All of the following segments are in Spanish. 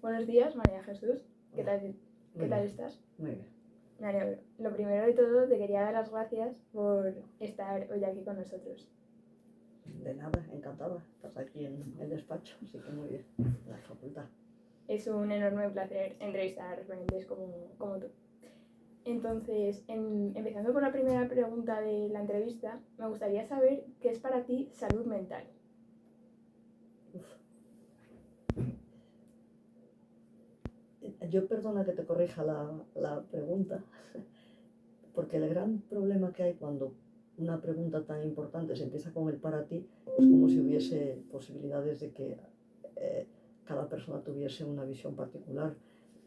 Buenos días, María Jesús. ¿Qué tal estás? Muy bien. Me alegro. Lo primero de todo, te quería dar las gracias por estar hoy aquí con nosotros. De nada, encantada. Estás aquí en el despacho, así que muy bien, en la facultad. Es un enorme placer entrevistar a referentes como tú. Entonces, empezando por la primera pregunta de la entrevista, me gustaría saber qué es para ti salud mental. Yo perdona que te corrija la pregunta, porque el gran problema que hay cuando una pregunta tan importante se empieza con el para ti, es como si hubiese posibilidades de que cada persona tuviese una visión particular.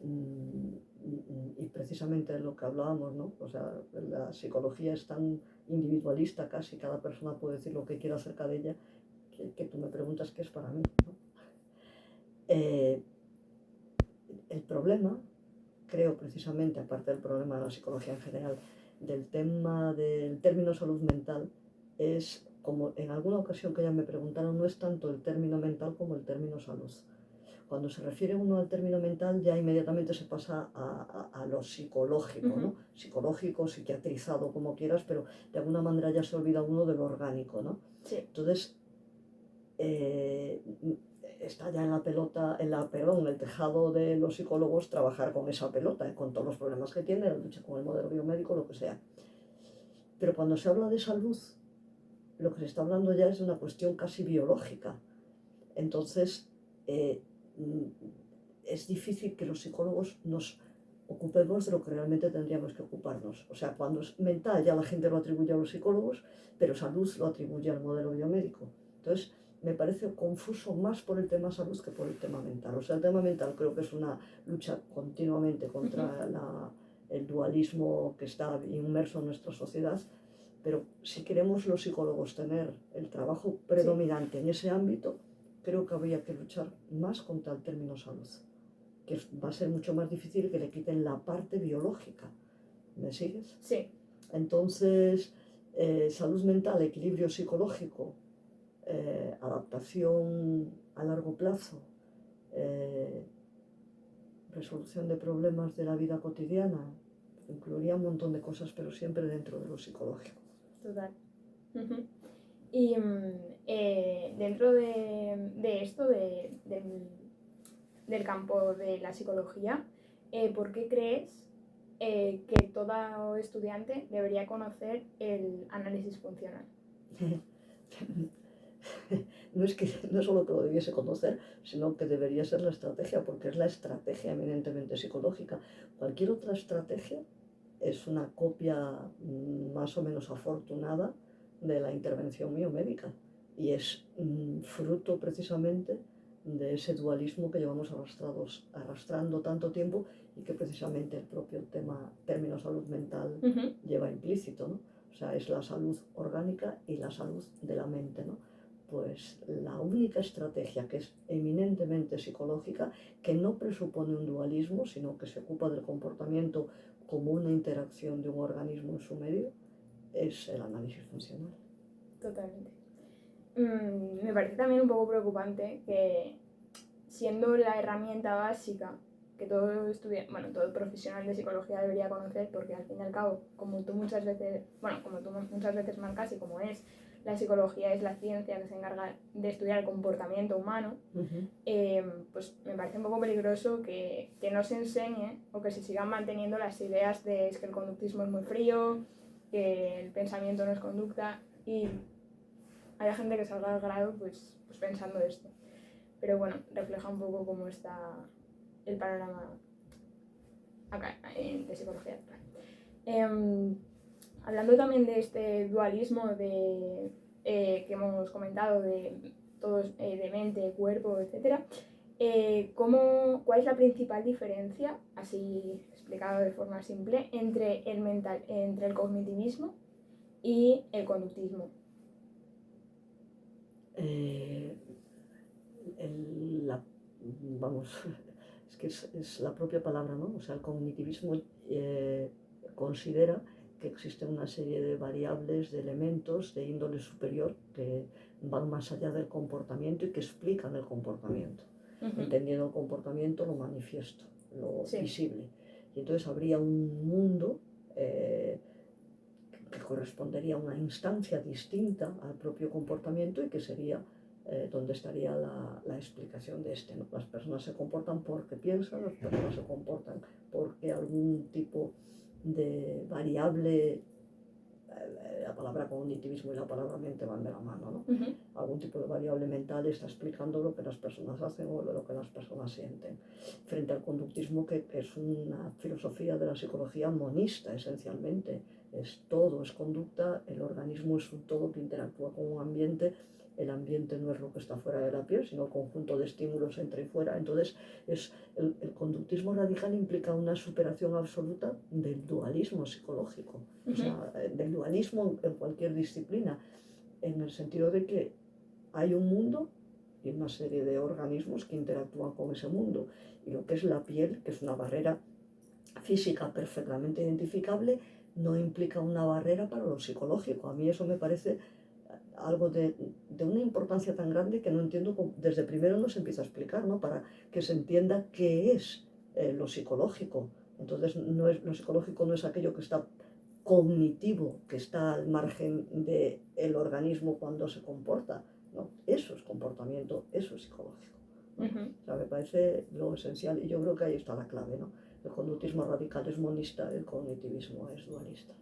Y precisamente lo que hablábamos, ¿no? O sea, la psicología es tan individualista, casi cada persona puede decir lo que quiera acerca de ella, que tú me preguntas qué es para mí, ¿no? El problema, creo precisamente, aparte del problema de la psicología en general, del tema del término salud mental, es, como en alguna ocasión que ya me preguntaron, no es tanto el término mental como el término salud. Cuando se refiere uno al término mental, ya inmediatamente se pasa a lo psicológico, ¿no? Psicológico, psiquiatrizado, como quieras, pero de alguna manera ya se olvida uno de lo orgánico, ¿no? Sí. Entonces, está ya en la pelota, en el tejado de los psicólogos trabajar con esa pelota, con todos los problemas que tiene, la lucha con el modelo biomédico, lo que sea. Pero cuando se habla de salud, lo que se está hablando ya es de una cuestión casi biológica. Entonces, es difícil que los psicólogos nos ocupemos de lo que realmente tendríamos que ocuparnos. O sea, cuando es mental ya la gente lo atribuye a los psicólogos, pero salud lo atribuye al modelo biomédico. Entonces, me parece confuso más por el tema salud que por el tema mental. O sea, el tema mental creo que es una lucha continuamente contra el dualismo que está inmerso en nuestra sociedad, pero si queremos los psicólogos tener el trabajo predominante en ese ámbito, creo que habría que luchar más contra el término salud, que va a ser mucho más difícil que le quiten la parte biológica. ¿Me sigues? Sí. Entonces, salud mental, equilibrio psicológico, adaptación a largo plazo, resolución de problemas de la vida cotidiana, incluiría un montón de cosas, pero siempre dentro de lo psicológico. Total. Y dentro de esto, del campo de la psicología, ¿por qué crees que todo estudiante debería conocer el análisis funcional? No es que no solo que lo debiese conocer, sino que debería ser la estrategia, porque es la estrategia eminentemente psicológica. Cualquier otra estrategia es una copia más o menos afortunada de la intervención biomédica y es fruto precisamente de ese dualismo que llevamos arrastrando tanto tiempo y que precisamente el propio término salud mental lleva implícito, ¿no? O sea, es la salud orgánica y la salud de la mente, ¿no? Pues la única estrategia que es eminentemente psicológica, que no presupone un dualismo, sino que se ocupa del comportamiento como una interacción de un organismo en su medio, es el análisis funcional. Totalmente. Me parece también un poco preocupante que, siendo la herramienta básica que todo profesional de psicología debería conocer, porque al fin y al cabo, como tú muchas veces marcas, y como es, la psicología es la ciencia que se encarga de estudiar el comportamiento humano, pues me parece un poco peligroso que no se enseñe o que se sigan manteniendo las ideas de que el conductismo es muy frío, que el pensamiento no es conducta, y hay gente que salga al grado pues pensando esto. Pero bueno, refleja un poco cómo está el panorama acá de psicología actual. Hablando también de este dualismo que hemos comentado, de todos, de mente, cuerpo, etc., ¿cuál es la principal diferencia, así explicado de forma simple, entre el cognitivismo y el conductismo? Es que es la propia palabra, ¿no? O sea, el cognitivismo considera que existe una serie de variables, de elementos de índole superior que van más allá del comportamiento y que explican el comportamiento. entendiendo el comportamiento, lo manifiesto, lo Sí. visible. Y entonces habría un mundo que correspondería a una instancia distinta al propio comportamiento y que sería donde estaría la explicación de este, ¿no? Las personas se comportan porque piensan, las personas se comportan porque algún tipo de variable, la palabra cognitivismo y la palabra mente van de la mano, ¿no? Algún tipo de variable mental está explicando lo que las personas hacen o lo que las personas sienten. Frente al conductismo, que es una filosofía de la psicología monista, esencialmente. Es todo, es conducta, el organismo es un todo que interactúa con un ambiente. El ambiente no es lo que está fuera de la piel, sino el conjunto de estímulos entre y fuera. Entonces, el conductismo radical implica una superación absoluta del dualismo psicológico, o sea, del dualismo en cualquier disciplina, en el sentido de que hay un mundo y una serie de organismos que interactúan con ese mundo. Y lo que es la piel, que es una barrera física perfectamente identificable, no implica una barrera para lo psicológico. A mí eso me parece algo de una importancia tan grande que no entiendo, desde primero no se empieza a explicar, ¿no? Para que se entienda qué es lo psicológico. Entonces, lo psicológico no es aquello que está cognitivo, que está al margen del organismo cuando se comporta, ¿no? Eso es comportamiento, eso es psicológico, ¿no? O sea, me parece lo esencial y yo creo que ahí está la clave, ¿no? El conductismo radical es monista, el cognitivismo es dualista.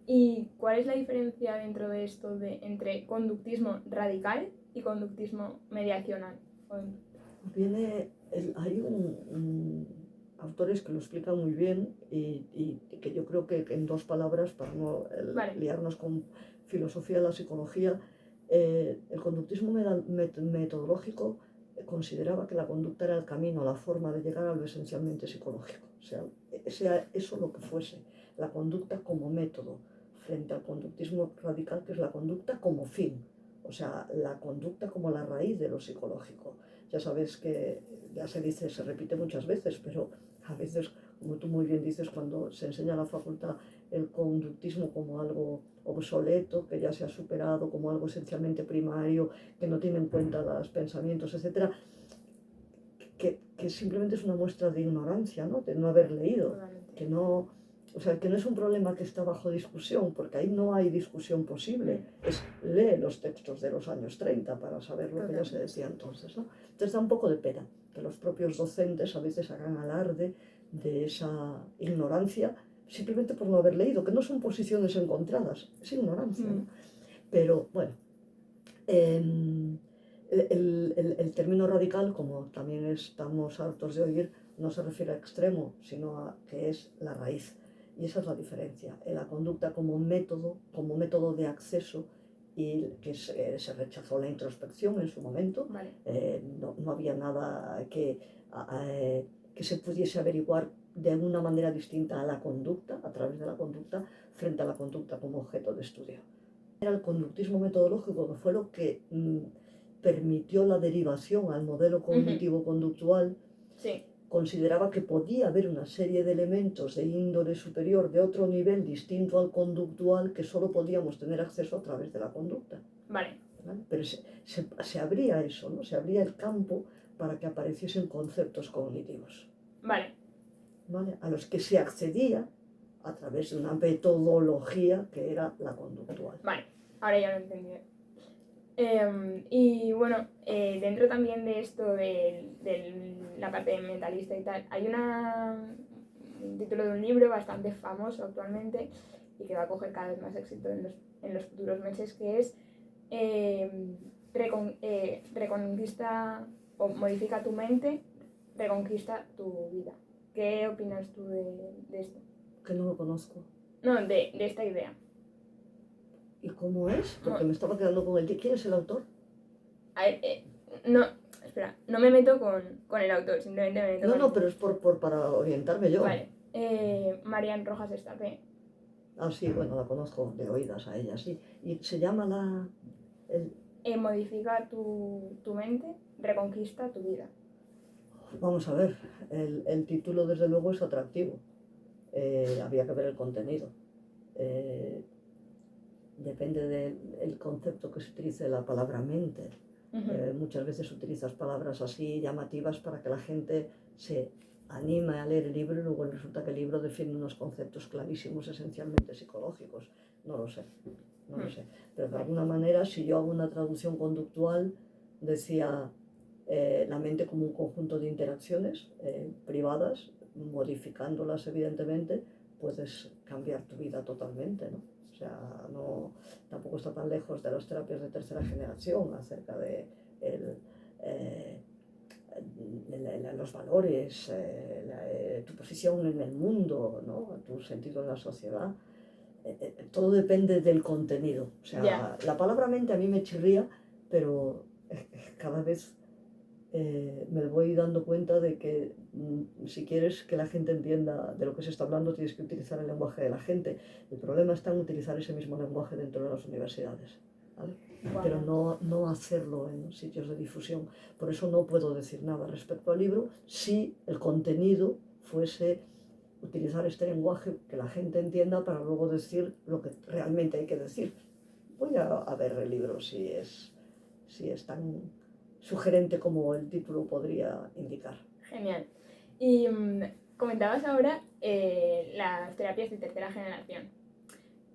¿Y cuál es la diferencia dentro de esto entre conductismo radical y conductismo mediacional? Hay autores que lo explican muy bien y que yo creo que en 2 palabras, para no liarnos con filosofía de la psicología, el conductismo metodológico consideraba que la conducta era el camino, la forma de llegar a lo esencialmente psicológico, sea eso lo que fuese, la conducta como método, frente al conductismo radical, que es la conducta como fin, o sea, la conducta como la raíz de lo psicológico. Ya sabes que ya se dice, se repite muchas veces, pero a veces, como tú muy bien dices, cuando se enseña en la facultad el conductismo como algo obsoleto, que ya se ha superado, como algo esencialmente primario, que no tiene en cuenta los pensamientos, etc., que simplemente es una muestra de ignorancia, ¿no? De no haber leído, que no es un problema que está bajo discusión, porque ahí no hay discusión posible. Lee los textos de los años 30 para saber lo que ya se decía entonces, ¿no? Entonces da un poco de pena que los propios docentes a veces hagan alarde de esa ignorancia simplemente por no haber leído, que no son posiciones encontradas, es ignorancia, ¿no? Pero bueno, el término radical, como también estamos hartos de oír, no se refiere a extremo, sino a que es la raíz. Y esa es la diferencia. La conducta como método de acceso, y que se rechazó la introspección en su momento. No había nada que se pudiese averiguar de una manera distinta a la conducta, a través de la conducta, frente a la conducta como objeto de estudio. Era el conductismo metodológico, que fue lo que permitió la derivación al modelo cognitivo-conductual. Consideraba que podía haber una serie de elementos de índole superior, de otro nivel distinto al conductual, que solo podíamos tener acceso a través de la conducta. ¿Vale? Pero se abría eso, ¿no? Se abría el campo para que apareciesen conceptos cognitivos. ¿Vale? A los que se accedía a través de una metodología que era la conductual. Vale, ahora ya lo he entendido. Y bueno, dentro también de esto de la parte mentalista y tal, hay un título de un libro bastante famoso actualmente y que va a coger cada vez más éxito en los futuros meses, que es Reconquista o modifica tu mente, reconquista tu vida. ¿Qué opinas tú de esto? Que no lo conozco. No, de esta idea. ¿Y cómo es? Porque me estaba quedando con el... ¿Quién es el autor? A ver, no, espera, no me meto con el autor, simplemente me meto con... No, pero es para orientarme yo. Vale, Marian Rojas Estapé. Ah, sí, bueno, la conozco de oídas a ella, sí. ¿Y se llama Modifica tu mente, reconquista tu vida. Vamos a ver, el título desde luego es atractivo. Había que ver el contenido. Depende del concepto que se utilice, la palabra mente. Muchas veces utilizas palabras así llamativas para que la gente se anime a leer el libro y luego resulta que el libro defiende unos conceptos clarísimos, esencialmente psicológicos. No lo sé, no lo sé. Pero de alguna manera, si yo hago una traducción conductual, decía la mente como un conjunto de interacciones privadas, modificándolas evidentemente, puedes cambiar tu vida totalmente, ¿no? O sea, no, tampoco está tan lejos de las terapias de tercera generación acerca de los valores, tu posición en el mundo, ¿no? Tu sentido en la sociedad. Todo depende del contenido. O sea, la palabra mente a mí me chirría, pero cada vez me voy dando cuenta de que si quieres que la gente entienda de lo que se está hablando, tienes que utilizar el lenguaje de la gente. El problema está en utilizar ese mismo lenguaje dentro de las universidades, ¿vale? Pero no hacerlo en sitios de difusión. Por eso no puedo decir nada respecto al libro si el contenido fuese utilizar este lenguaje que la gente entienda para luego decir lo que realmente hay que decir. Voy a ver el libro si es tan sugerente como el título podría indicar. Genial. Y comentabas ahora las terapias de tercera generación.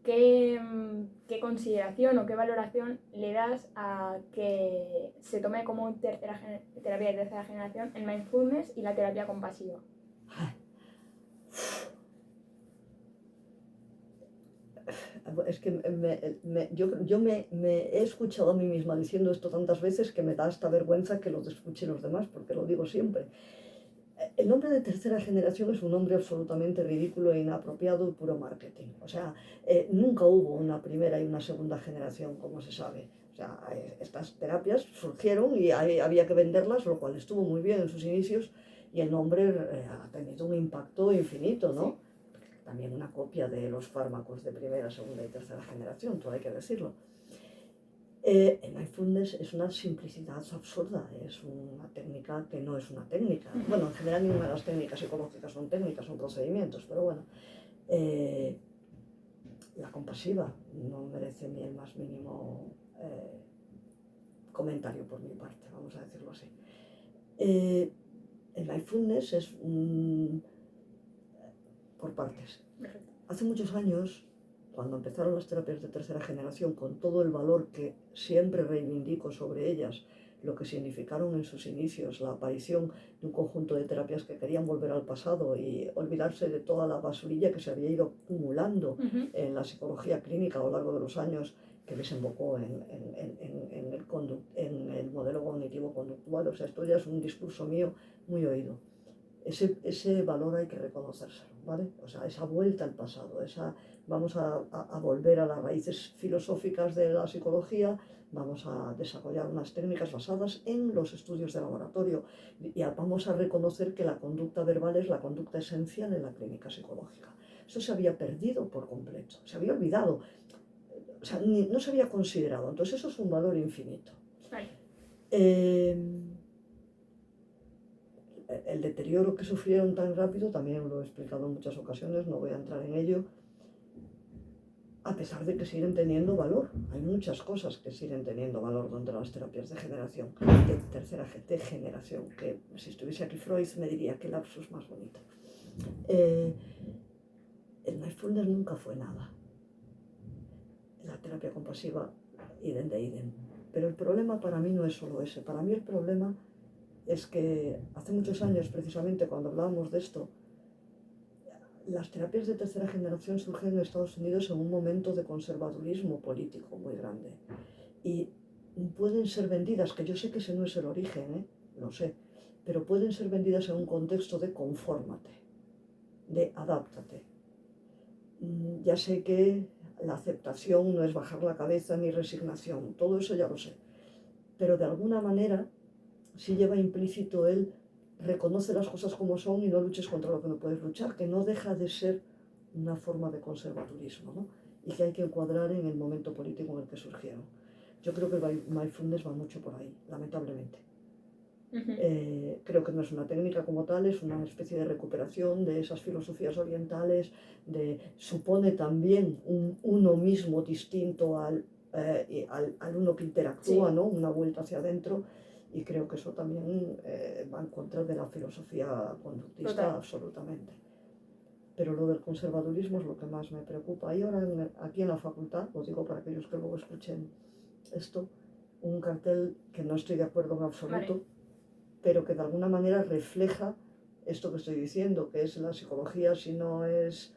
¿Qué consideración o qué valoración le das a que se tome como terapia de tercera generación el mindfulness y la terapia compasiva? Es que yo me he escuchado a mí misma diciendo esto tantas veces que me da hasta vergüenza que lo escuchen los demás, porque lo digo siempre. El nombre de tercera generación es un nombre absolutamente ridículo e inapropiado y puro marketing. O sea, nunca hubo una primera y una segunda generación, como se sabe. O sea, estas terapias surgieron y había que venderlas, lo cual estuvo muy bien en sus inicios, y el nombre ha tenido un impacto infinito, ¿no? Sí. También una copia de los fármacos de primera, segunda y tercera generación, todo hay que decirlo. El mindfulness es una simplicidad absurda, es una técnica que no es una técnica. Bueno, en general ninguna de las técnicas psicológicas son técnicas, son procedimientos, pero bueno. La compasiva no merece ni el más mínimo comentario por mi parte, vamos a decirlo así. El mindfulness es por partes. Hace muchos años, cuando empezaron las terapias de tercera generación, con todo el valor que siempre reivindico sobre ellas, lo que significaron en sus inicios la aparición de un conjunto de terapias que querían volver al pasado y olvidarse de toda la basurilla que se había ido acumulando en la psicología clínica a lo largo de los años, que desembocó en el modelo cognitivo conductual. O sea, esto ya es un discurso mío muy oído. Ese valor hay que reconocérselo, ¿vale? O sea, esa vuelta al pasado, vamos a volver a las raíces filosóficas de la psicología, vamos a desarrollar unas técnicas basadas en los estudios de laboratorio y vamos a reconocer que la conducta verbal es la conducta esencial en la clínica psicológica. Eso se había perdido por completo, se había olvidado, o sea, no se había considerado. Entonces eso es un valor infinito. El deterioro que sufrieron tan rápido, también lo he explicado en muchas ocasiones, no voy a entrar en ello, a pesar de que siguen teniendo valor. Hay muchas cosas que siguen teniendo valor dentro de las terapias de tercera generación, que si estuviese aquí Freud me diría qué lapsus más bonito. El mindfulness nunca fue nada. La terapia compasiva, idem de idem. Pero el problema para mí no es solo ese. Para mí el problema es que hace muchos años, precisamente cuando hablábamos de esto, las terapias de tercera generación surgen en Estados Unidos en un momento de conservadurismo político muy grande. Y pueden ser vendidas, que yo sé que ese no es el origen, lo sé, pero pueden ser vendidas en un contexto de confórmate, de adáptate. Ya sé que la aceptación no es bajar la cabeza ni resignación, todo eso ya lo sé. Pero de alguna manera sí lleva implícito el reconoce las cosas como son y no luches contra lo que no puedes luchar, que no deja de ser una forma de conservadurismo, ¿no? Y que hay que encuadrar en el momento político en el que surgieron. Yo creo que el mindfulness va mucho por ahí, lamentablemente. Creo que no es una técnica como tal, es una especie de recuperación de esas filosofías orientales, supone también un uno mismo distinto al y al alumno que interactúa, Sí. ¿no? Una vuelta hacia adentro, y creo que eso también va en contra de la filosofía conductista Total. absolutamente. Pero lo del conservadurismo es lo que más me preocupa. Y ahora aquí en la facultad, lo digo para aquellos que luego escuchen esto, un cartel que no estoy de acuerdo en absoluto, Vale. pero que de alguna manera refleja esto que estoy diciendo, que es la psicología si no es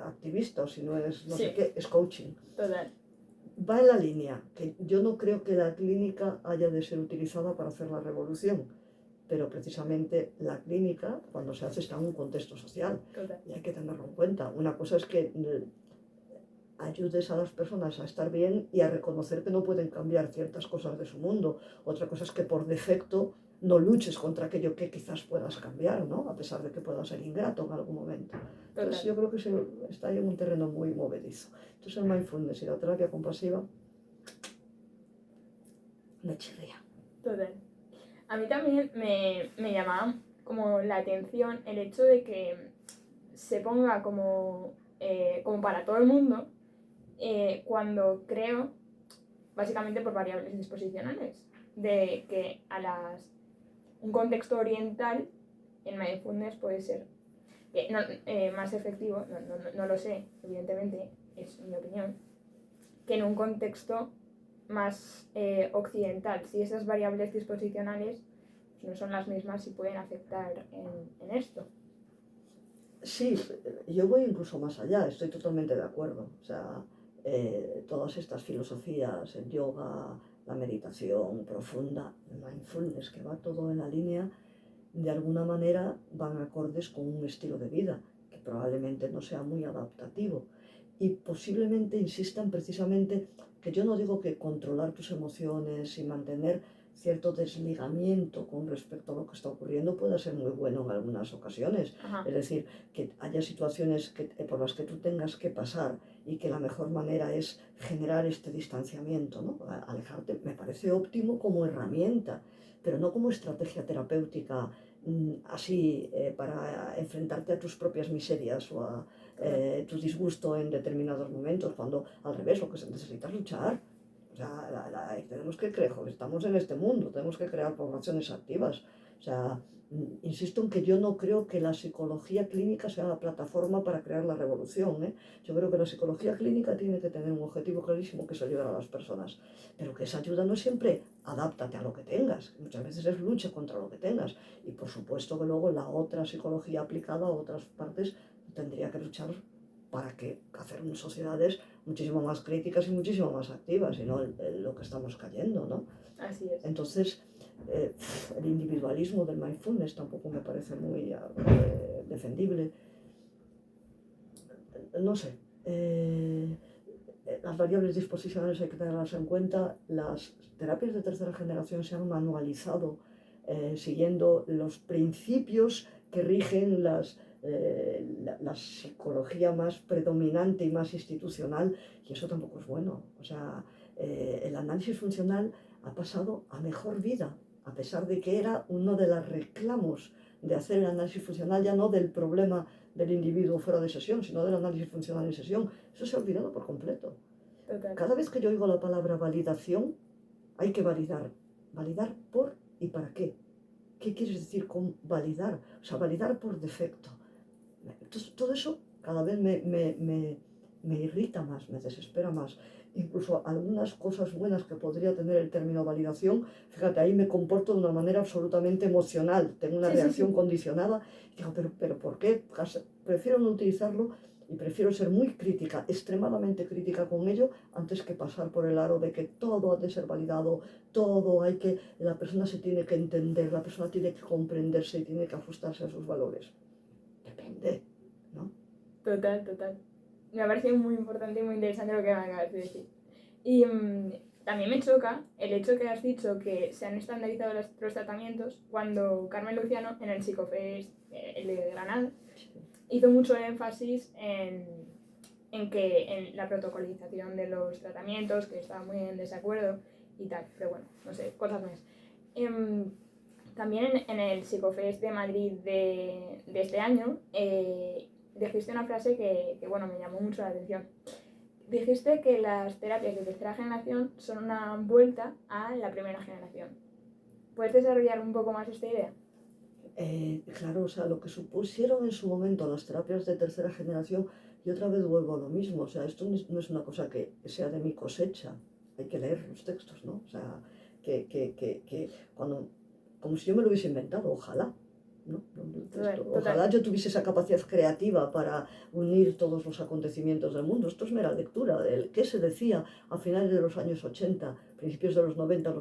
activista o si no es no sé Sí, qué, es coaching. total. Va en la línea, que yo no creo que la clínica haya de ser utilizada para hacer la revolución, pero precisamente la clínica, cuando se hace, está en un contexto social Total. y hay que tenerlo en cuenta. Una cosa es que ayudes a las personas a estar bien y a reconocer que no pueden cambiar ciertas cosas de su mundo. Otra cosa es que por defecto no luches contra aquello que quizás puedas cambiar, ¿no? A pesar de que pueda ser ingrato en algún momento. Entonces Total. yo creo que está ahí en un terreno muy movedizo. Entonces el mindfulness y la terapia compasiva me chirría. Total. A mí también me llamaba como la atención el hecho de que se ponga como para todo el mundo cuando creo, básicamente por variables disposicionales, de que un contexto oriental en mindfulness puede ser más efectivo, no lo sé, evidentemente, es mi opinión, que en un contexto más occidental. Si esas variables disposicionales no son las mismas y pueden afectar en esto. Sí, yo voy incluso más allá, estoy totalmente de acuerdo. O sea, todas estas filosofías, el yoga, la meditación profunda, el mindfulness, que va todo en la línea, de alguna manera van acordes con un estilo de vida que probablemente no sea muy adaptativo. Y posiblemente insistan precisamente, que yo no digo que controlar tus emociones y mantener cierto desligamiento con respecto a lo que está ocurriendo pueda ser muy bueno en algunas ocasiones. Ajá. Es decir, que haya situaciones por las que tú tengas que pasar y que la mejor manera es generar este distanciamiento, ¿no? Alejarte, me parece óptimo como herramienta, pero no como estrategia terapéutica así para enfrentarte a tus propias miserias o a tu disgusto en determinados momentos, cuando al revés lo que se necesita es luchar. O sea, tenemos que crear, estamos en este mundo, tenemos que crear poblaciones activas. O sea, insisto en que yo no creo que la psicología clínica sea la plataforma para crear la revolución, ¿eh? Yo creo que la psicología clínica tiene que tener un objetivo clarísimo, que es ayudar a las personas. Pero que esa ayuda no es siempre adáptate a lo que tengas, muchas veces es lucha contra lo que tengas. Y por supuesto que luego la otra psicología aplicada a otras partes tendría que luchar para hacer unas sociedades muchísimo más críticas y muchísimo más activas, y no lo que estamos cayendo, ¿no? Así es. Entonces, el individualismo del mindfulness tampoco me parece muy defendible. No sé. Las variables disposicionales hay que tenerlas en cuenta. Las terapias de tercera generación se han manualizado siguiendo los principios que rigen la psicología más predominante y más institucional, y eso tampoco es bueno. O sea, el análisis funcional ha pasado a mejor vida, a pesar de que era uno de los reclamos de hacer el análisis funcional, ya no del problema del individuo fuera de sesión, sino del análisis funcional en sesión. Eso se ha olvidado por completo. Total. Cada vez que yo oigo la palabra validación, hay que validar. ¿Validar por y para qué? ¿Qué quieres decir con validar? O sea, validar por defecto. Entonces, todo eso cada vez me irrita más, me desespera más. Incluso algunas cosas buenas que podría tener el término validación, fíjate, ahí me comporto de una manera absolutamente emocional, tengo una reacción condicionada, y digo, pero ¿por qué? Prefiero no utilizarlo y prefiero ser muy crítica, extremadamente crítica con ello, antes que pasar por el aro de que todo ha de ser validado, la persona se tiene que entender, la persona tiene que comprenderse y tiene que ajustarse a sus valores. Depende, ¿no? Total. Me ha parecido muy importante y muy interesante lo que me acabas de decir. Y también me choca el hecho que has dicho que se han estandarizado los tratamientos cuando Carmen Luciano, en el Psicofest, el de Granada, hizo mucho énfasis en la protocolización de los tratamientos, que estaba muy en desacuerdo y tal, pero bueno, no sé, cosas más. También en el Psicofest de Madrid de este año dijiste una frase que, bueno, me llamó mucho la atención. dijiste que las terapias de tercera generación son una vuelta a la primera generación. ¿Puedes desarrollar un poco más esta idea? Claro, o sea, lo que supusieron en su momento las terapias de tercera generación, y otra vez vuelvo a lo mismo, o sea, esto no es una cosa que sea de mi cosecha, hay que leer los textos, ¿no? O sea, que cuando, como si yo me lo hubiese inventado, ojalá, ¿no? Total. Ojalá yo tuviese esa capacidad creativa para unir todos los acontecimientos del mundo. Esto es mera lectura del qué se decía a finales de los años 80, principios de los 90,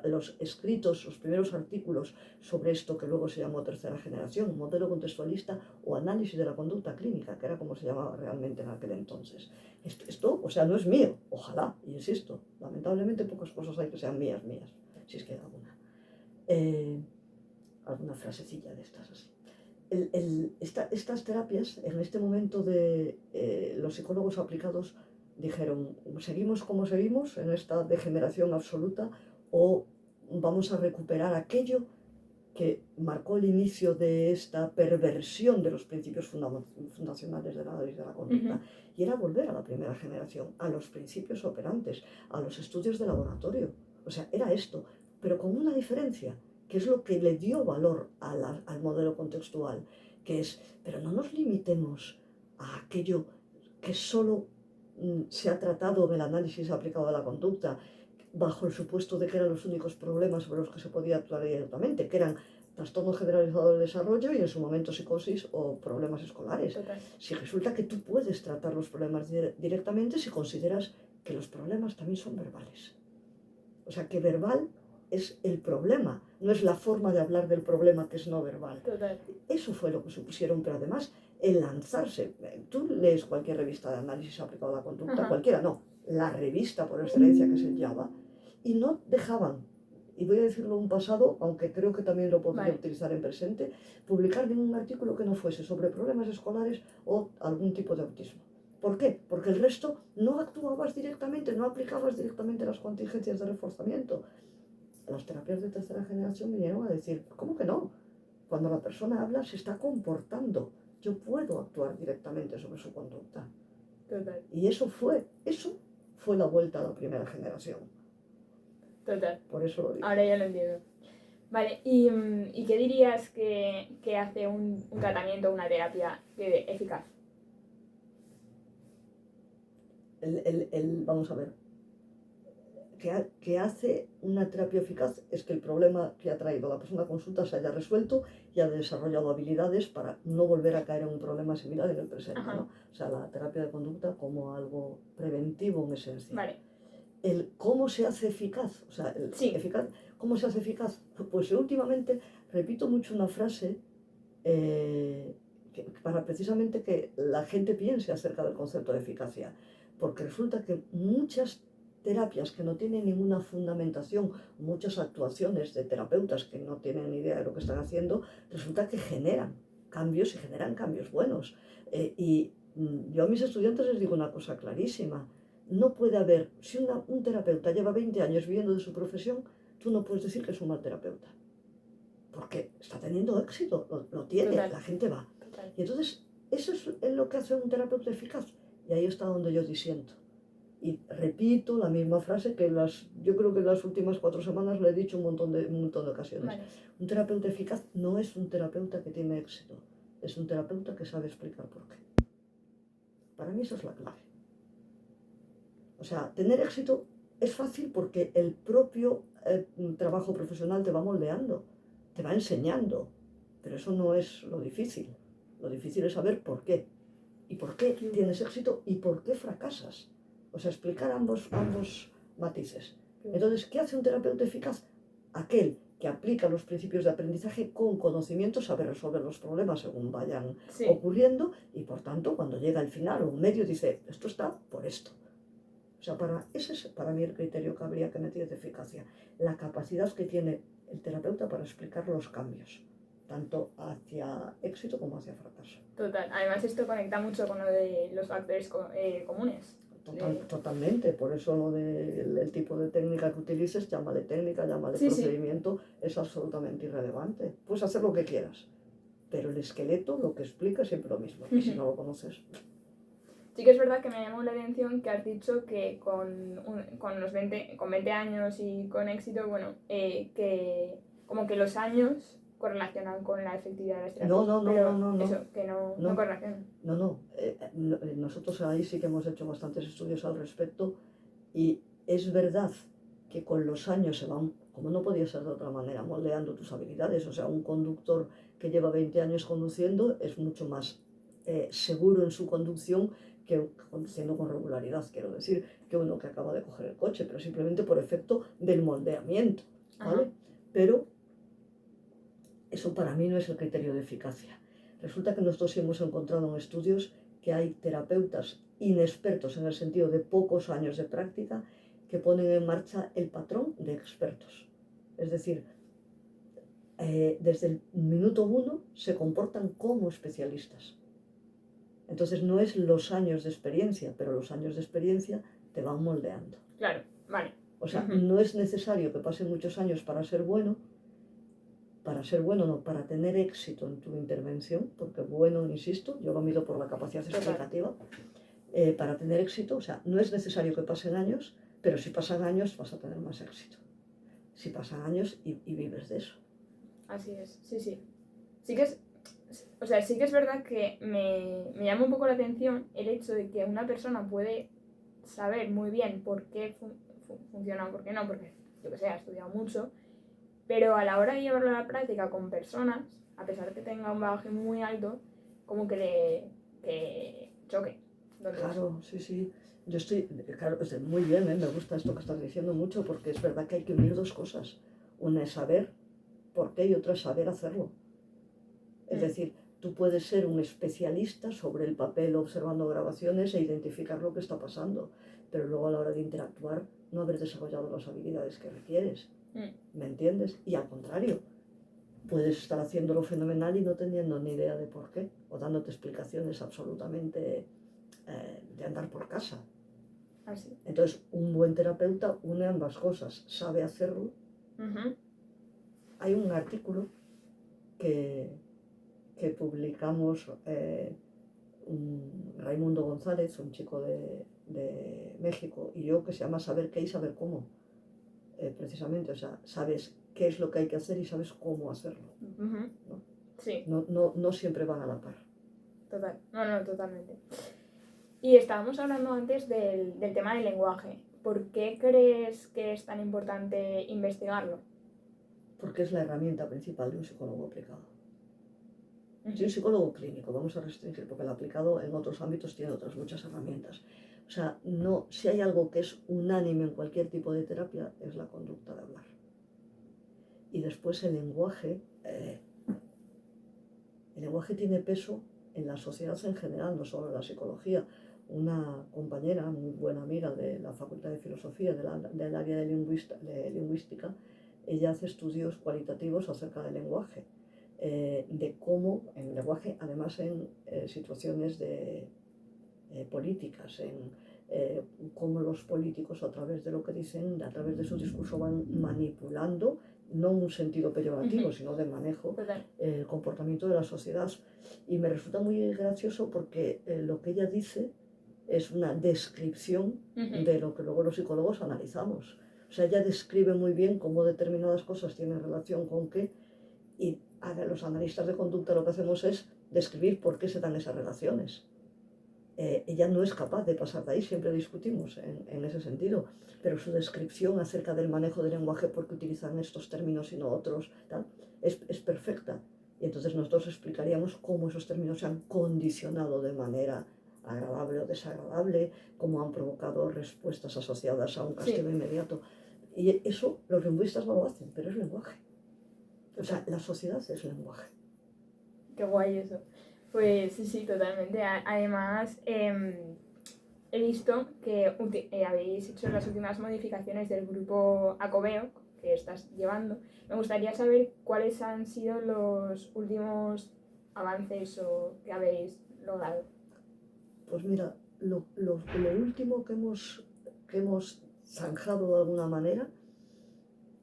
los escritos, los primeros artículos sobre esto que luego se llamó tercera generación, modelo contextualista o análisis de la conducta clínica, que era como se llamaba realmente en aquel entonces. Esto, o sea, no es mío, ojalá, insisto, lamentablemente pocas cosas hay que sean mías, si es que hay alguna. Alguna frasecilla de estas así. Estas terapias, en este momento de los psicólogos aplicados dijeron, seguimos como seguimos en esta degeneración absoluta o vamos a recuperar aquello que marcó el inicio de esta perversión de los principios fundacionales del análisis de la conducta. Y era volver a la primera generación, a los principios operantes, a los estudios de laboratorio. O sea, era esto, pero con una diferencia, que es lo que le dio valor al modelo contextual, que es, pero no nos limitemos a aquello que solo se ha tratado del análisis aplicado a la conducta, bajo el supuesto de que eran los únicos problemas sobre los que se podía actuar directamente, que eran trastorno generalizado del desarrollo y en su momento psicosis o problemas escolares. Total. Si resulta que tú puedes tratar los problemas directamente si consideras que los problemas también son verbales. O sea, que verbal es el problema, no es la forma de hablar del problema que es no verbal. Total. Eso fue lo que supusieron, pero además el lanzarse. Tú lees cualquier revista de análisis aplicado a la conducta, cualquiera no, la revista por excelencia que se llama, y no dejaban, y voy a decirlo en pasado, aunque creo que también lo podría utilizar en presente, publicar ningún artículo que no fuese sobre problemas escolares o algún tipo de autismo. ¿Por qué? Porque el resto no actuabas directamente, no aplicabas directamente las contingencias de reforzamiento. Las terapias de tercera generación vinieron a decir, ¿cómo que no? Cuando la persona habla se está comportando. Yo puedo actuar directamente sobre su conducta. Total. Y eso fue la vuelta a la primera generación. Total. Por eso lo digo. Ahora ya lo entiendo. Vale, ¿y qué dirías que hace un tratamiento o una terapia eficaz? Vamos a ver, que hace una terapia eficaz es que el problema que ha traído la persona a consulta se haya resuelto y haya desarrollado habilidades para no volver a caer en un problema similar en el presente, ¿no? O sea, la terapia de conducta como algo preventivo en esencia. Vale. ¿Cómo se hace eficaz? O sea, eficaz, ¿cómo se hace eficaz? Pues yo últimamente repito mucho una frase para precisamente que la gente piense acerca del concepto de eficacia, porque resulta que muchas terapias que no tienen ninguna fundamentación, muchas actuaciones de terapeutas que no tienen ni idea de lo que están haciendo, resulta que generan cambios y generan cambios buenos. Yo a mis estudiantes les digo una cosa clarísima, no puede haber, si un terapeuta lleva 20 años viviendo de su profesión, tú no puedes decir que es un mal terapeuta, porque está teniendo éxito, lo tiene, total. La gente va. Total. Y entonces, eso es lo que hace un terapeuta eficaz, y ahí está donde yo disiento. Y repito la misma frase que yo creo que en las últimas 4 semanas le he dicho un montón de ocasiones. Vale. Un terapeuta eficaz no es un terapeuta que tiene éxito, es un terapeuta que sabe explicar por qué. Para mí eso es la clave. O sea, tener éxito es fácil porque el propio trabajo profesional te va moldeando, te va enseñando, pero eso no es lo difícil. Lo difícil es saber por qué. Y por qué tienes éxito y por qué fracasas. O sea, explicar ambos matices. Entonces, ¿qué hace un terapeuta eficaz? Aquel que aplica los principios de aprendizaje con conocimiento, sabe resolver los problemas según vayan ocurriendo y, por tanto, cuando llega al final o un medio, dice, esto está por esto. O sea, ese es para mí el criterio que habría que meter de eficacia. La capacidad que tiene el terapeuta para explicar los cambios, tanto hacia éxito como hacia fracaso. Total. Además, esto conecta mucho con lo de los factores comunes. Totalmente, por eso lo del tipo de técnica que utilices, llámale técnica, llámale procedimiento, es absolutamente irrelevante. Puedes hacer lo que quieras, pero el esqueleto, lo que explica, es siempre lo mismo. Y si no lo conoces... Sí que es verdad que me llamó la atención que has dicho que con los 20, con 20 años y con éxito, bueno, que como que los años correlacionan con la efectividad de la No, estrategia, no, no, no, pero no, no, eso, que no no, correlacionan. no. Nosotros ahí sí que hemos hecho bastantes estudios al respecto y es verdad que con los años se van, como no podía ser de otra manera, moldeando tus habilidades. O sea, un conductor que lleva 20 años conduciendo es mucho más seguro en su conducción que conduciendo con regularidad, quiero decir, que uno que acaba de coger el coche, pero simplemente por efecto del moldeamiento, ¿vale? Ajá. Pero eso para mí no es el criterio de eficacia. Resulta que nosotros sí hemos encontrado en estudios que hay terapeutas inexpertos en el sentido de pocos años de práctica que ponen en marcha el patrón de expertos. Es decir, desde el minuto uno se comportan como especialistas. Entonces no es los años de experiencia, pero los años de experiencia te van moldeando. Claro, vale. O sea, no es necesario que pasen muchos años para ser bueno, no, para tener éxito en tu intervención, porque bueno, insisto, yo lo mido por la capacidad explicativa, para tener éxito, o sea, no es necesario que pasen años, pero si pasan años vas a tener más éxito. Si pasan años y vives de eso. Así es, sí, sí. Sí que es, o sea, sí que es verdad que me llama un poco la atención el hecho de que una persona puede saber muy bien por qué funciona o por qué no, porque yo que sé, ha estudiado mucho, pero a la hora de llevarlo a la práctica con personas, a pesar de que tenga un bagaje muy alto, como que choque. Entonces, Claro, sí, sí. Yo estoy, claro, muy bien, me gusta esto que estás diciendo mucho, porque es verdad que hay que unir dos cosas. Una es saber por qué y otra es saber hacerlo. Es decir, tú puedes ser un especialista sobre el papel observando grabaciones e identificar lo que está pasando, pero luego a la hora de interactuar no haber desarrollado las habilidades que requieres. ¿Me entiendes? Y al contrario, puedes estar haciéndolo fenomenal y no teniendo ni idea de por qué, o dándote explicaciones absolutamente de andar por casa. así. Entonces, un buen terapeuta une ambas cosas, sabe hacerlo. Hay un artículo que publicamos Raimundo González, un chico de México, y yo, que se llama Saber qué y saber cómo. Precisamente, o sea, sabes qué es lo que hay que hacer y sabes cómo hacerlo. ¿No? Sí. No siempre van a la par. Total. No, totalmente. Y estábamos hablando antes del tema del lenguaje. ¿Por qué crees que es tan importante investigarlo? Porque es la herramienta principal de un psicólogo aplicado. Si un psicólogo clínico, vamos a restringir, porque el aplicado en otros ámbitos tiene otras muchas herramientas. O sea, no, si hay algo que es unánime en cualquier tipo de terapia, es la conducta de hablar. Y después el lenguaje tiene peso en la sociedad en general, no solo en la psicología. Una compañera, muy buena amiga de la Facultad de Filosofía, del área de lingüística, ella hace estudios cualitativos acerca del lenguaje. De cómo en el lenguaje, además en situaciones políticas, en cómo los políticos a través de lo que dicen, a través de su discurso van manipulando, no en un sentido peyorativo, sino de manejo, el comportamiento de la sociedad. Y me resulta muy gracioso porque lo que ella dice es una descripción de lo que luego los psicólogos analizamos. O sea, ella describe muy bien cómo determinadas cosas tienen relación con qué, y los analistas de conducta lo que hacemos es describir por qué se dan esas relaciones. Ella no es capaz de pasar de ahí, siempre discutimos en ese sentido, pero su descripción acerca del manejo del lenguaje, por qué utilizan estos términos y no otros, tal, es perfecta. Y entonces nosotros explicaríamos cómo esos términos se han condicionado de manera agradable o desagradable, cómo han provocado respuestas asociadas a un castigo inmediato. Y eso los lingüistas no lo hacen, pero es lenguaje. O sea, la sociedad es lenguaje. Qué guay eso. Pues sí, totalmente. Además, he visto que habéis hecho las últimas modificaciones del grupo Acobeo que estás llevando. Me gustaría saber cuáles han sido los últimos avances o que habéis logrado. Pues mira, lo último que hemos zanjado de alguna manera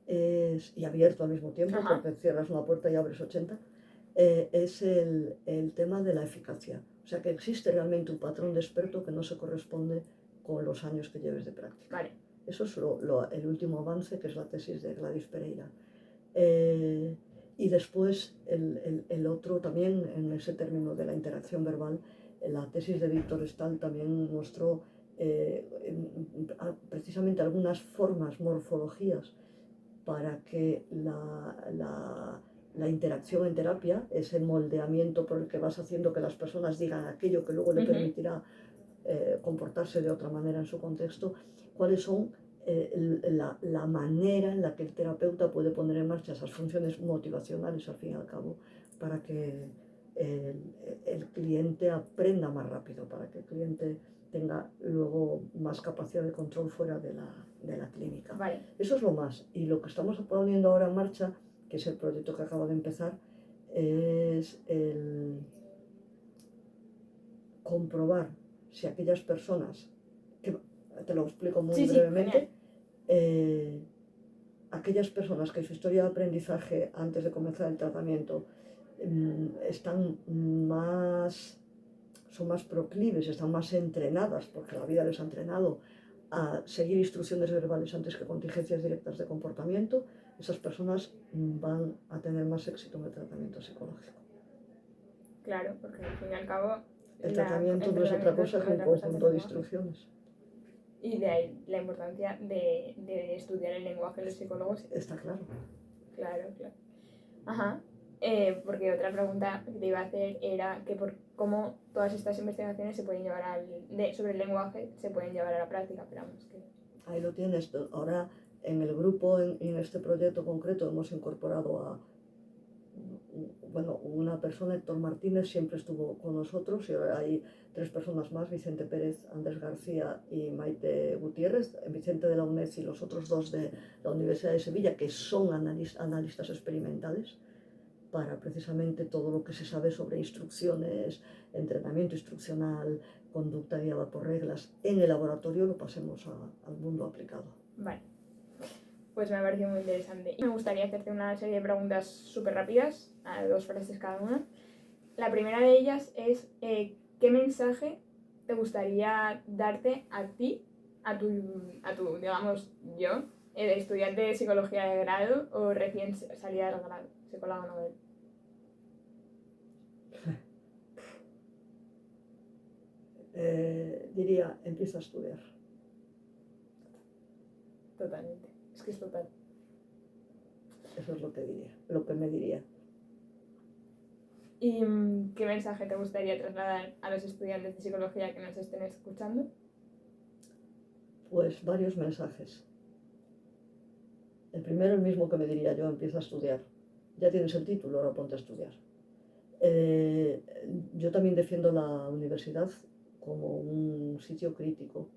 y abierto al mismo tiempo, porque cierras una puerta y abres 80, es el tema de la eficacia. O sea, que existe realmente un patrón de experto que no se corresponde con los años que lleves de práctica. Vale. Eso es el último avance, que es la tesis de Gladys Pereira. Y después el otro también, en ese término de la interacción verbal, la tesis de Víctor Stahl también mostró precisamente algunas formas, morfologías, para que la interacción en terapia, ese moldeamiento por el que vas haciendo que las personas digan aquello que luego le permitirá comportarse de otra manera en su contexto, cuáles son la manera en la que el terapeuta puede poner en marcha esas funciones motivacionales, al fin y al cabo, para que el cliente aprenda más rápido, para que el cliente tenga luego más capacidad de control fuera de la clínica. Vale. Eso es lo más. Y lo que estamos poniendo ahora en marcha, que es el proyecto que acaba de empezar, es el comprobar si aquellas personas, que te lo explico muy brevemente, aquellas personas que su historia de aprendizaje antes de comenzar el tratamiento son más proclives, están más entrenadas, porque la vida les ha entrenado a seguir instrucciones verbales antes que contingencias directas de comportamiento, esas personas van a tener más éxito en el tratamiento psicológico. Claro, porque al fin y al cabo el tratamiento no es otra cosa que un conjunto de instrucciones. Y de ahí la importancia de estudiar el lenguaje de los psicólogos. Está claro. Claro. Ajá. Porque otra pregunta que te iba a hacer era que cómo todas estas investigaciones se pueden llevar sobre el lenguaje se pueden llevar a la práctica, pero vamos que... Ahí lo tienes. Ahora en el grupo, en este proyecto concreto, hemos incorporado a una persona, Héctor Martínez, siempre estuvo con nosotros, y ahora hay 3 personas más, Vicente Pérez, Andrés García y Maite Gutiérrez, Vicente de la UNED y los otros 2 de la Universidad de Sevilla, que son analistas experimentales, para precisamente todo lo que se sabe sobre instrucciones, entrenamiento instruccional, conducta guiada por reglas, en el laboratorio lo pasemos al mundo aplicado. Vale. Pues me ha parecido muy interesante. Me gustaría hacerte una serie de preguntas súper rápidas, a 2 frases cada una. La primera de ellas es, ¿qué mensaje te gustaría darte a ti, a tu digamos, yo, estudiante de psicología de grado o recién salida del grado, psicólogo novel? Diría, empieza a estudiar. Totalmente, es que es total. Eso es lo que diría, lo que me diría. ¿Y qué mensaje te gustaría trasladar a los estudiantes de psicología que nos estén escuchando? Pues varios mensajes. El primero, el mismo que me diría yo, empieza a estudiar. Ya tienes el título, ahora ponte a estudiar. Yo también defiendo la universidad como un sitio crítico.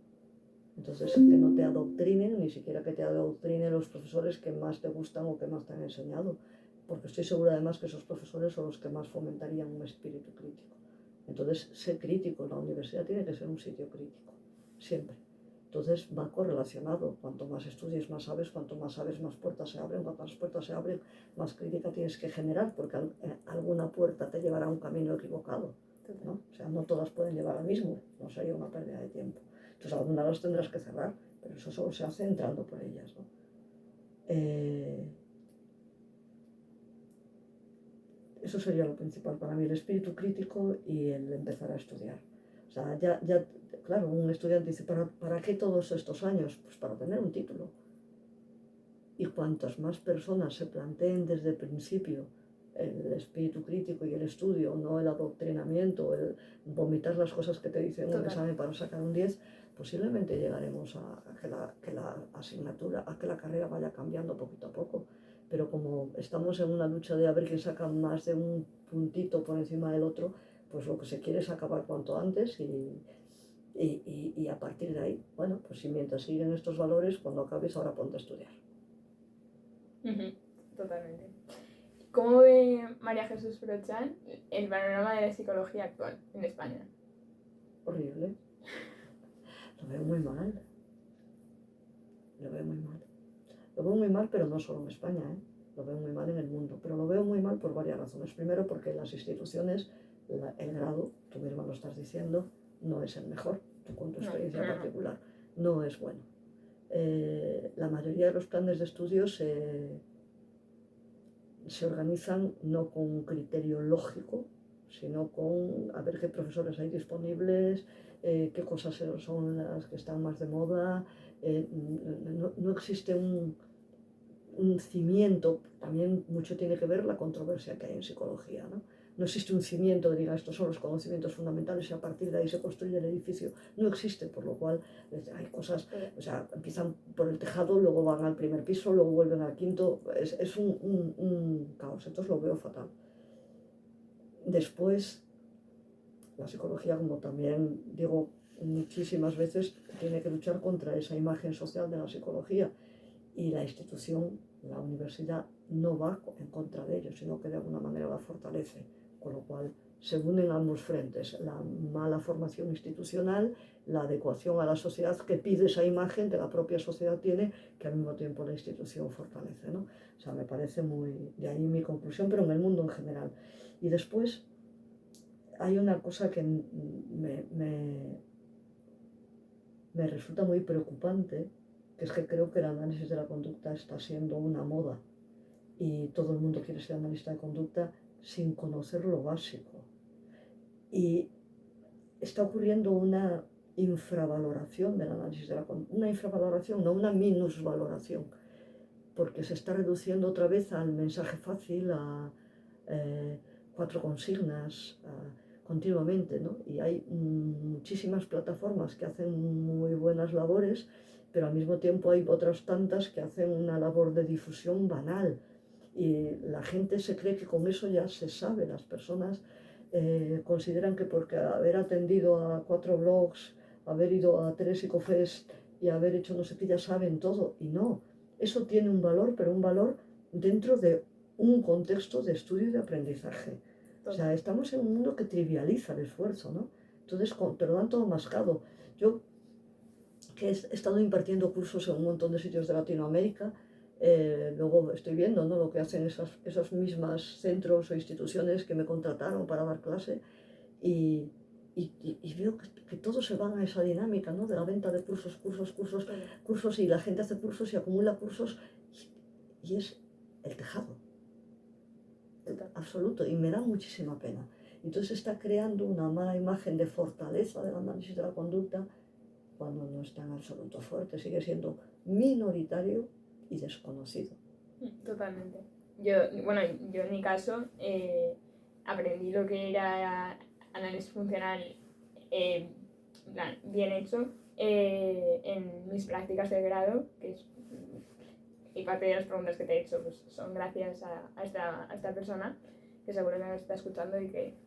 Entonces, que no te adoctrinen, ni siquiera que te adoctrinen los profesores que más te gustan o que más te han enseñado, porque estoy segura además que esos profesores son los que más fomentarían un espíritu crítico. Entonces, sé crítico, la universidad tiene que ser un sitio crítico, siempre. Entonces va correlacionado, cuanto más estudies, más sabes, cuanto más sabes, más puertas se abren, cuanto más puertas se abren, más crítica tienes que generar, porque alguna puerta te llevará a un camino equivocado, ¿no? O sea, no todas pueden llevar al mismo, no sería una pérdida de tiempo. Entonces algunas las tendrás que cerrar, pero eso solo se hace entrando por ellas, ¿no? Eso sería lo principal para mí, el espíritu crítico y el empezar a estudiar. O sea, claro, un estudiante dice, ¿para qué todos estos años? Pues para tener un título. Y cuantas más personas se planteen desde el principio el espíritu crítico y el estudio, no el adoctrinamiento, el vomitar las cosas que te dicen en un examen para sacar un 10, posiblemente llegaremos a que la asignatura, a que la carrera vaya cambiando poquito a poco. Pero como estamos en una lucha de a ver quién saca más de un puntito por encima del otro, pues lo que se quiere es acabar cuanto antes y a partir de ahí, bueno, pues si mientras siguen estos valores, cuando acabes ahora ponte a estudiar. Totalmente. ¿Cómo ve María Jesús Frochan el panorama de la psicología actual en España? Horrible. Lo veo muy mal. Lo veo muy mal. Lo veo muy mal, pero no solo en España, ¿eh? lo veo muy mal en el mundo, pero lo veo muy mal por varias razones. Primero, porque las instituciones, el grado, tú misma lo estás diciendo, no es el mejor, tú con tu experiencia particular, no es bueno. La mayoría de los planes de estudio se organizan no con un criterio lógico, sino con a ver qué profesores hay disponibles, qué cosas son las que están más de moda. No existe un cimiento, también mucho tiene que ver la controversia que hay en psicología, ¿no? No existe un cimiento que diga estos son los conocimientos fundamentales y a partir de ahí se construye el edificio. No existe, por lo cual hay cosas, o sea, empiezan por el tejado, luego van al primer piso, luego vuelven al quinto, es un caos, entonces lo veo fatal. Después, la psicología, como también digo muchísimas veces, tiene que luchar contra esa imagen social de la psicología. Y la institución, la universidad, no va en contra de ello, sino que de alguna manera la fortalece. Con lo cual se unen ambos frentes, la mala formación institucional, la adecuación a la sociedad que pide esa imagen que la propia sociedad tiene, que al mismo tiempo la institución fortalece, ¿no? O sea, me parece muy... De ahí mi conclusión, pero en el mundo en general. Y después hay una cosa que me resulta muy preocupante, que es que creo que el análisis de la conducta está siendo una moda y todo el mundo quiere ser analista de conducta sin conocer lo básico. Y está ocurriendo una infravaloración del análisis de la conducta, una infravaloración, no una minusvaloración, porque se está reduciendo otra vez al mensaje fácil, a 4 consignas, continuamente, ¿no? Y hay muchísimas plataformas que hacen muy buenas labores, pero al mismo tiempo hay otras tantas que hacen una labor de difusión banal y la gente se cree que con eso ya se sabe. Las personas consideran que porque haber atendido a 4 blogs, haber ido a 3 psicofest y haber hecho no sé qué ya saben todo, y no, eso tiene un valor, pero un valor dentro de un contexto de estudio y de aprendizaje. O sea, estamos en un mundo que trivializa el esfuerzo, ¿no? Entonces, te lo dan todo mascado. Yo, que he estado impartiendo cursos en un montón de sitios de Latinoamérica, luego estoy viendo, ¿no?, lo que hacen esos mismos centros o instituciones que me contrataron para dar clase y veo que todos se van a esa dinámica, ¿no?, de la venta de cursos y la gente hace cursos y acumula cursos y es el tejado. Absoluto, y me da muchísima pena. Entonces está creando una mala imagen de fortaleza del análisis de la conducta cuando no está en absoluto fuerte, sigue siendo minoritario y desconocido. Totalmente. Yo en mi caso aprendí lo que era análisis funcional bien hecho en mis prácticas de grado, que es, y parte de las preguntas que te he hecho pues, son gracias a esta persona, que seguro que me está escuchando y que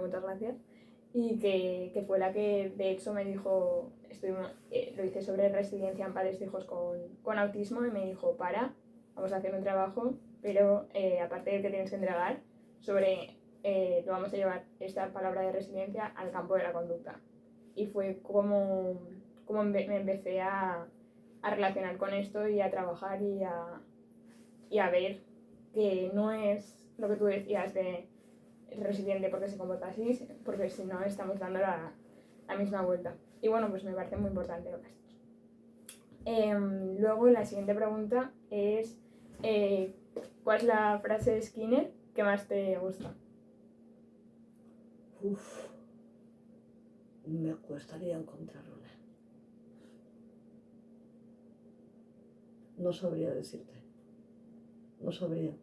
muchas gracias. Y que fue la que de hecho me dijo, lo hice sobre resiliencia en padres de hijos con autismo y me dijo, vamos a hacer un trabajo, pero aparte del que tienes que entregar, lo vamos a llevar esta palabra de resiliencia al campo de la conducta. Y fue como me empecé a relacionar con esto y a trabajar y a ver que no es lo que tú decías de resiliente porque se comporta así, porque si no estamos dando la misma vuelta. Y bueno, pues me parece muy importante lo que has dicho. Luego la siguiente pregunta es ¿cuál es la frase de Skinner que más te gusta? Me costaría encontrar una. No sabría decirte. No sabría.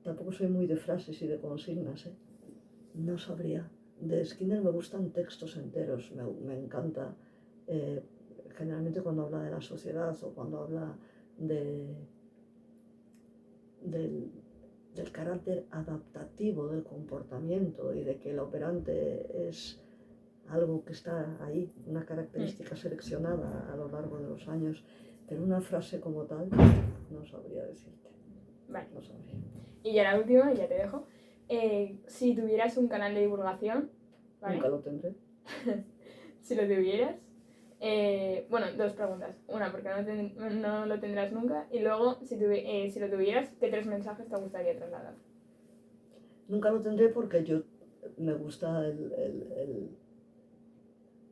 Tampoco soy muy de frases y de consignas, ¿eh? No sabría. De Skinner me gustan textos enteros, me encanta. Generalmente cuando habla de la sociedad o cuando habla del carácter adaptativo del comportamiento y de que el operante es algo que está ahí, una característica seleccionada a lo largo de los años, pero una frase como tal no sabría decirte. Vale. No sabría. Y ya la última, y ya te dejo. Si tuvieras un canal de divulgación, ¿vale? Nunca lo tendré. Si lo tuvieras, Bueno, dos preguntas. Una, porque no lo tendrás nunca. Y luego, si lo tuvieras, ¿qué 3 mensajes te gustaría trasladar? Nunca lo tendré porque yo me gusta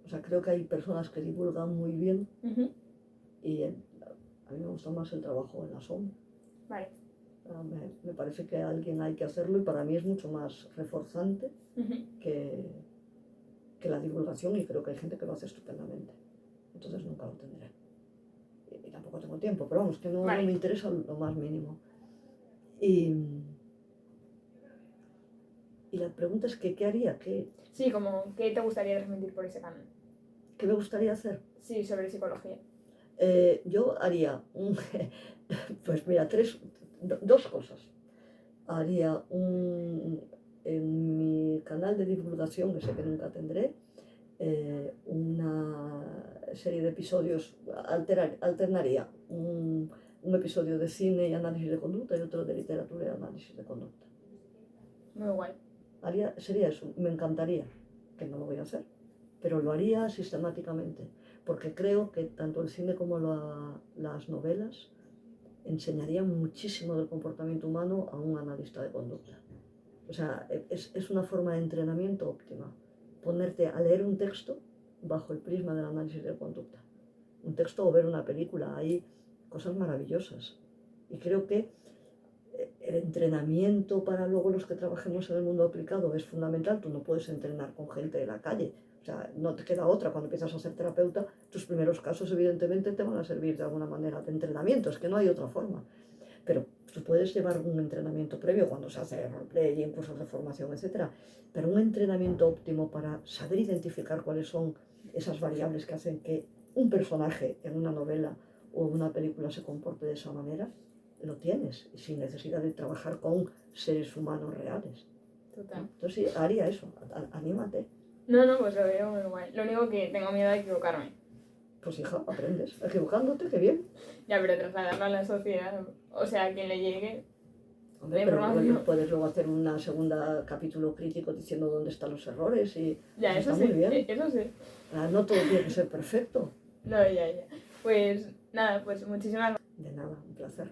o sea, creo que hay personas que divulgan muy bien Ujú. y a mí me gusta más el trabajo en la sombra. Vale. Me parece que a alguien hay que hacerlo y para mí es mucho más reforzante Ujú. que la divulgación y creo que hay gente que lo hace estupendamente. Entonces nunca lo tendré. Y tampoco tengo tiempo, pero vamos, que no Vale. me interesa lo más mínimo. Y la pregunta es que, ¿qué haría? Sí, como, ¿qué te gustaría transmitir por ese canal? ¿Qué me gustaría hacer? Sí, sobre psicología. Yo haría pues mira, dos cosas. Haría en mi canal de divulgación, que sé que nunca tendré, una serie de episodios, alternaría un episodio de cine y análisis de conducta y otro de literatura y análisis de conducta. Muy guay. Sería eso, me encantaría, que no lo voy a hacer, pero lo haría sistemáticamente, porque creo que tanto el cine como las novelas enseñarían muchísimo del comportamiento humano a un analista de conducta. O sea, es una forma de entrenamiento óptima, ponerte a leer un texto bajo el prisma del análisis de conducta. Un texto o ver una película, hay cosas maravillosas. Y creo que el entrenamiento para luego los que trabajemos en el mundo aplicado es fundamental. Tú no puedes entrenar con gente de la calle. O sea, no te queda otra. Cuando empiezas a ser terapeuta, tus primeros casos evidentemente te van a servir de alguna manera de entrenamiento. Es que no hay otra forma. Pero tú puedes llevar un entrenamiento previo cuando se hace roleplay, cursos de formación, etc. Pero un entrenamiento óptimo para saber identificar cuáles son esas variables que hacen que un personaje en una novela o una película se comporte de esa manera, lo tienes, sin necesidad de trabajar con seres humanos reales. Total. Entonces sí, haría eso, anímate. No, pues lo veo muy guay. Lo único que tengo miedo de equivocarme. Pues hija, aprendes, equivocándote, qué bien. Ya, pero trasladarlo a la sociedad, o sea, a quien le llegue. Hombre, pero puedes luego hacer un segundo capítulo crítico diciendo dónde están los errores y Ya, eso eso está sí, muy bien. eso sí. No todo tiene que ser perfecto. No, ya. Pues nada, pues muchísimas gracias. De nada, un placer.